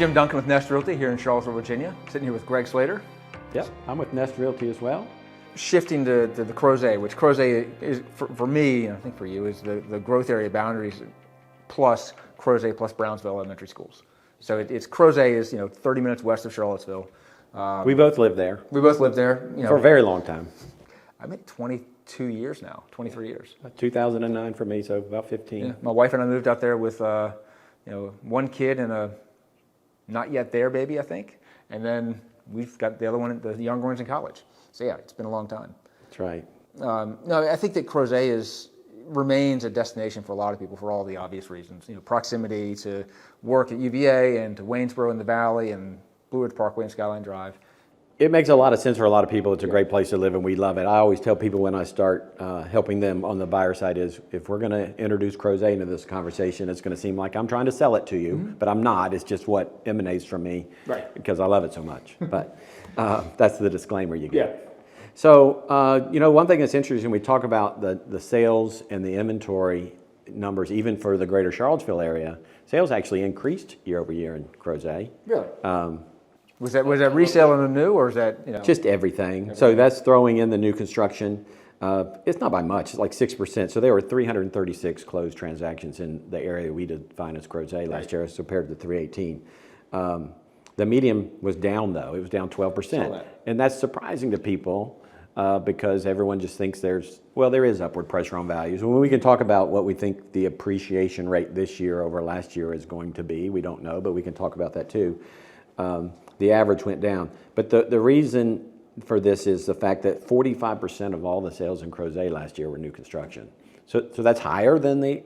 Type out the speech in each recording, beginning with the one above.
Jim Duncan with Nest Realty here in Charlottesville, Virginia. Sitting here with Greg Slater. Yep, I'm with Nest Realty as well. Shifting to the Crozet, which Crozet is, for me, and I think for you, is the growth area boundaries plus Crozet plus Brownsville Elementary Schools. So it's Crozet is 30 minutes west of Charlottesville. We both live there. We both lived there. For a very long time. I mean, 22 years now, 23 years. 2009 for me, so about 15. Yeah. My wife and I moved out there with one kid and a not yet there baby, I think. And then we've got the other one, the younger one's in college. So yeah, it's been a long time. That's right. No, I think that Crozet remains a destination for a lot of people for all the obvious reasons. Proximity to work at UVA and to Waynesboro in the Valley and Blue Ridge Parkway and Skyline Drive. It makes a lot of sense for a lot of people. It's a great place to live and we love it. I always tell people when I start helping them on the buyer side is if we're going to introduce Crozet into this conversation, it's going to seem like I'm trying to sell it to you, but I'm not. It's just what emanates from me because I love it so much. But that's the disclaimer you get. Yeah. So, one thing that's interesting, we talk about the sales and the inventory numbers, even for the greater Charlottesville area. Sales actually increased year over year in Crozet. Really? Was that resale and new, or is that just everything? So that's throwing in the new construction. It's not by much. It's like 6%. So there were 336 closed transactions in the area we define as Crozet last year, as compared to 318. The median was down though. It was down 12%, and that's surprising to people because everyone just thinks there is upward pressure on values. When we can talk about what we think the appreciation rate this year over last year is going to be, we don't know, but we can talk about that too. The average went down. But the reason for this is the fact that 45% of all the sales in Crozet last year were new construction. So that's higher than the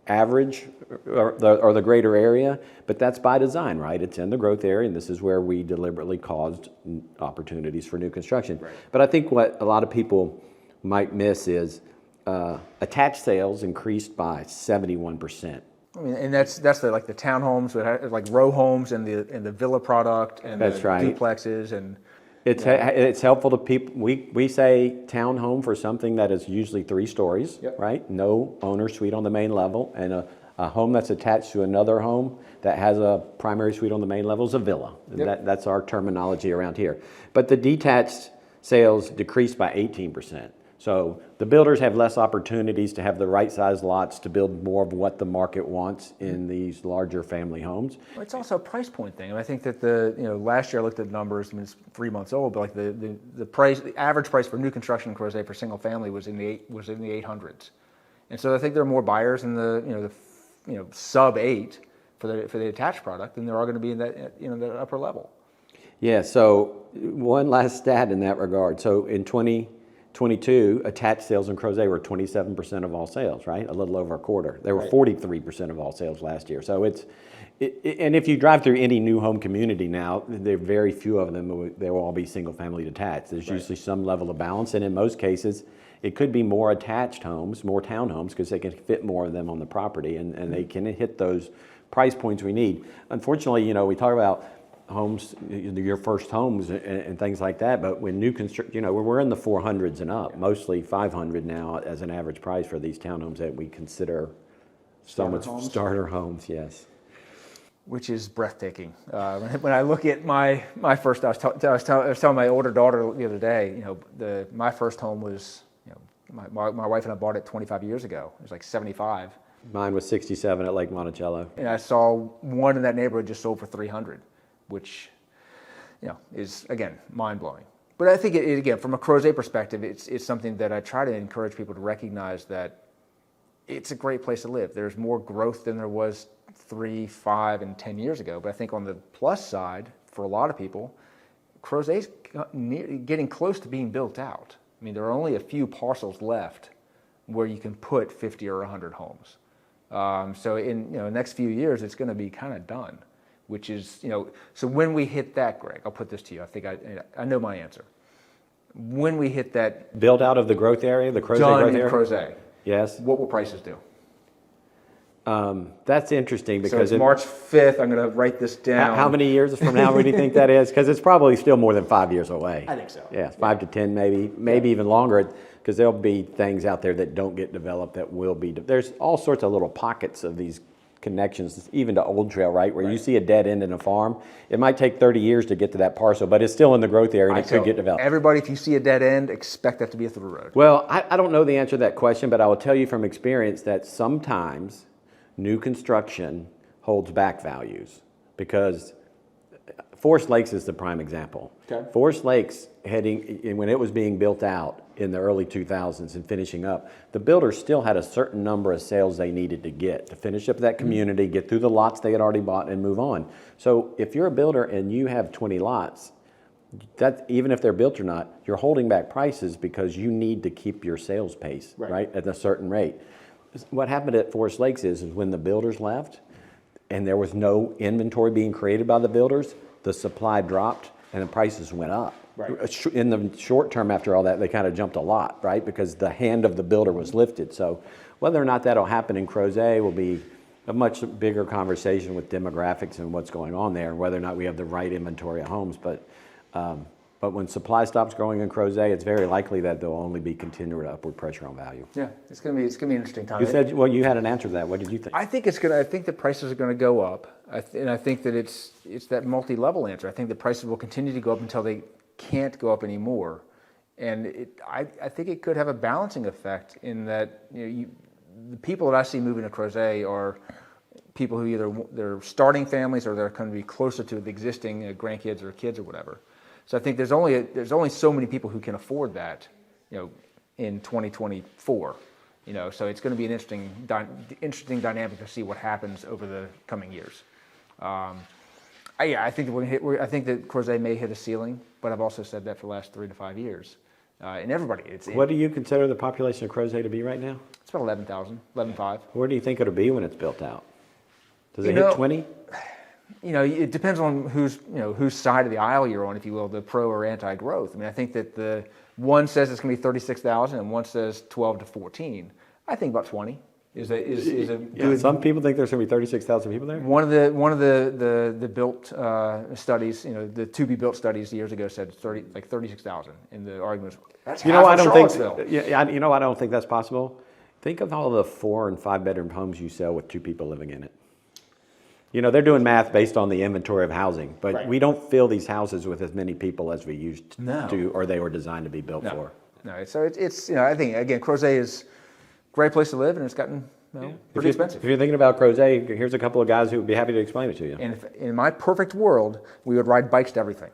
average or the greater area, but that's by design, right? It's in the growth area, and this is where we deliberately caused opportunities for new construction. Right. But I think what a lot of people might miss is attached sales increased by 71%. I mean, and that's the townhomes, like row homes and the villa product and the duplexes and. It's helpful to people. We say townhome for something that is usually 3 stories, right? No owner suite on the main level, and a home that's attached to another home that has a primary suite on the main level is a villa. That's our terminology around here. But the detached sales decreased by 18%. So the builders have less opportunities to have the right size lots to build more of what the market wants in these larger family homes. Well, it's also a price point thing. And I think that last year I looked at numbers, I mean, it's 3 months old, but like the average price for new construction in Crozet for single family was in the 800s. And so I think there are more buyers in the sub 8 for the attached product than there are going to be in that that upper level. Yeah, so one last stat in that regard. So in 2022, attached sales in Crozet were 27% of all sales, right? A little over a quarter. They were 43% of all sales last year. So and if you drive through any new home community now, there are very few of them, they will all be single family detached. There's usually some level of balance, and in most cases, it could be more attached homes, more townhomes, because they can fit more of them on the property, and they can hit those price points we need. Unfortunately, we talk about homes, your first homes and things like that, but when new construction, we're in the 400s and up, mostly 500 now as an average price for these townhomes that we consider starter homes, yes. Which is breathtaking. When I look at my first, I was telling my older daughter the other day, my first home was, my wife and I bought it 25 years ago. It was like 75. Mine was 67 at Lake Monticello. And I saw one in that neighborhood just sold for 300. Which, is again mind-blowing. But I think again, from a Crozet perspective, it's something that I try to encourage people to recognize that it's a great place to live. There's more growth than there was 3, 5, and 10 years ago. But I think on the plus side, for a lot of people, Crozet's getting close to being built out. I mean, there are only a few parcels left where you can put 50 or 100 homes. So in the next few years, it's going to be kind of done. Which is, so when we hit that, Greg, I'll put this to you. I think I know my answer. When we hit that build out of the growth area, the Crozet growth area, Crozet, yes. What will prices do? That's interesting because so it's March 5th. I'm going to write this down. How many years from now do you think that is? Because it's probably still more than 5 years away. I think so. Yeah, 5 to 10 maybe even longer. Because there'll be things out there that don't get developed that will be. There's all sorts of little pockets of these connections, even to Old Trail, right? Where you see a dead end in a farm, it might take 30 years to get to that parcel, but it's still in the growth area and it could get developed. Everybody, if you see a dead end, expect that to be a through road. Well, I don't know the answer to that question, but I will tell you from experience that sometimes new construction holds back values, because Forest Lakes is the prime example. Okay. Forest Lakes, when it was being built out in the early 2000s and finishing up, the builders still had a certain number of sales they needed to get to finish up that community, get through the lots they had already bought, and move on. So if you're a builder and you have 20 lots, that, even if they're built or not, you're holding back prices because you need to keep your sales pace, right, at a certain rate. What happened at Forest Lakes is when the builders left and there was no inventory being created by the builders, the supply dropped and the prices went up. Right. In the short term after all that, they kind of jumped a lot, right? Because the hand of the builder was lifted. So whether or not that'll happen in Crozet will be a much bigger conversation with demographics and what's going on there, and whether or not we have the right inventory of homes. But when supply stops growing in Crozet, it's very likely that there'll only be continued upward pressure on value. Yeah, it's gonna be an interesting time. You said, well, you had an answer to that. What did you think? I think the prices are going to go up, and I think that it's that multi-level answer. I think the prices will continue to go up until they can't go up anymore, and I think it could have a balancing effect in that the people that I see moving to Crozet are people who either they're starting families or they're going to be closer to the existing grandkids or kids or whatever. So I think there's only so many people who can afford that, in 2024. So it's going to be an interesting dynamic to see what happens over the coming years. I think that Crozet may hit a ceiling, but I've also said that for the last 3 to 5 years. And everybody, what do you consider the population of Crozet to be right now? It's about 11,000, 11.5. Where do you think it'll be when it's built out? Does it hit 20? It depends on whose side of the aisle you're on, if you will, the pro or anti-growth. I mean, I think that the one says it's going to be 36,000 and one says 12 to 14. I think about 20 is a good. Some people think there's going to be 36,000 people there. One of the built studies, the to be built studies years ago said 36,000, and the argument was that's half of Charlottesville. I don't think that's possible. Think of all the 4 and 5 bedroom homes you sell with 2 people living in it. They're doing math based on the inventory of housing, but we don't fill these houses with as many people as we used to, or they were designed to be built for. No, so it's I think, again, Crozet is a great place to live, and it's gotten pretty expensive. If you're thinking about Crozet, here's a couple of guys who would be happy to explain it to you. And if, in my perfect world, we would ride bikes to everything.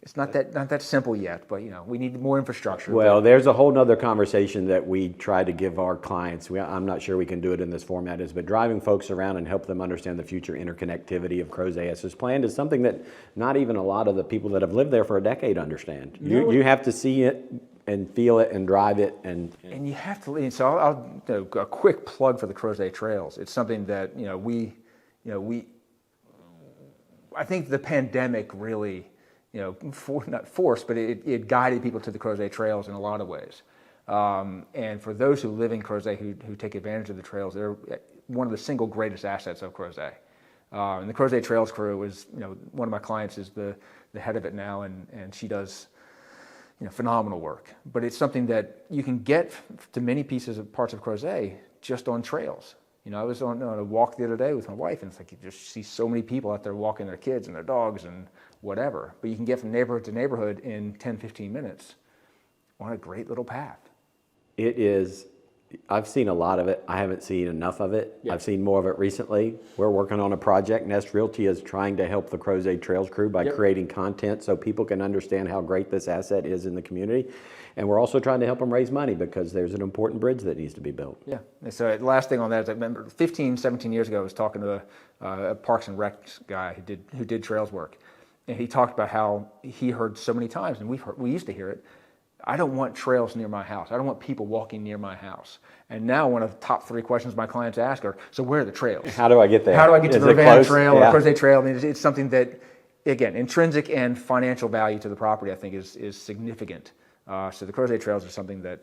It's not that simple yet, but we need more infrastructure. Well, there's a whole nother conversation that we try to give our clients. I'm not sure we can do it in this format, but driving folks around and help them understand the future interconnectivity of Crozet as is planned is something that not even a lot of the people that have lived there for a decade understand. You have to see it and feel it and drive it, and you have to. So I'll a quick plug for the Crozet Trails. It's something that I think the pandemic really. Not forced, but it guided people to the Crozet Trails in a lot of ways. And for those who live in Crozet, who take advantage of the trails, they're one of the single greatest assets of Crozet. And the Crozet Trails crew is, one of my clients is the head of it now, and she does, phenomenal work. But it's something that you can get to many parts of Crozet just on trails. I was on a walk the other day with my wife, and it's like you just see so many people out there walking their kids and their dogs and whatever. But you can get from neighborhood to neighborhood in 10, 15 minutes on a great little path. It is. I've seen a lot of it. I haven't seen enough of it. I've seen more of it recently. We're working on a project. Nest Realty is trying to help the Crozet Trails crew by creating content so people can understand how great this asset is in the community. And we're also trying to help them raise money because there's an important bridge that needs to be built. Yeah. And so the last thing on that is I remember 15, 17 years ago I was talking to a Parks and Rec guy who did trails work. And he talked about how he heard so many times, and we used to hear it, I don't want trails near my house. I don't want people walking near my house. And now one of the top 3 questions my clients ask are, so where are the trails? How do I get there? How do I get to the Ravenna Trail or Crozet Trail? I mean, it's something that, again, intrinsic and financial value to the property, I think, is significant. So the Crozet Trails are something that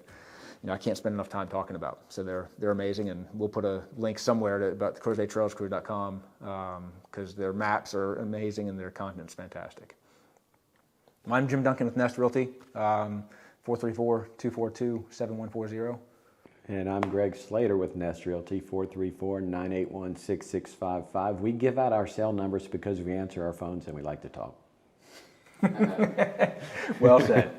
I can't spend enough time talking about. So they're amazing, and we'll put a link somewhere about the CrozetTrailsCrew.com because their maps are amazing and their content's fantastic. I'm Jim Duncan with Nest Realty, 434-242-7140. And I'm Greg Slater with Nest Realty, 434-981-6655. We give out our cell numbers because we answer our phones and we like to talk. Well said.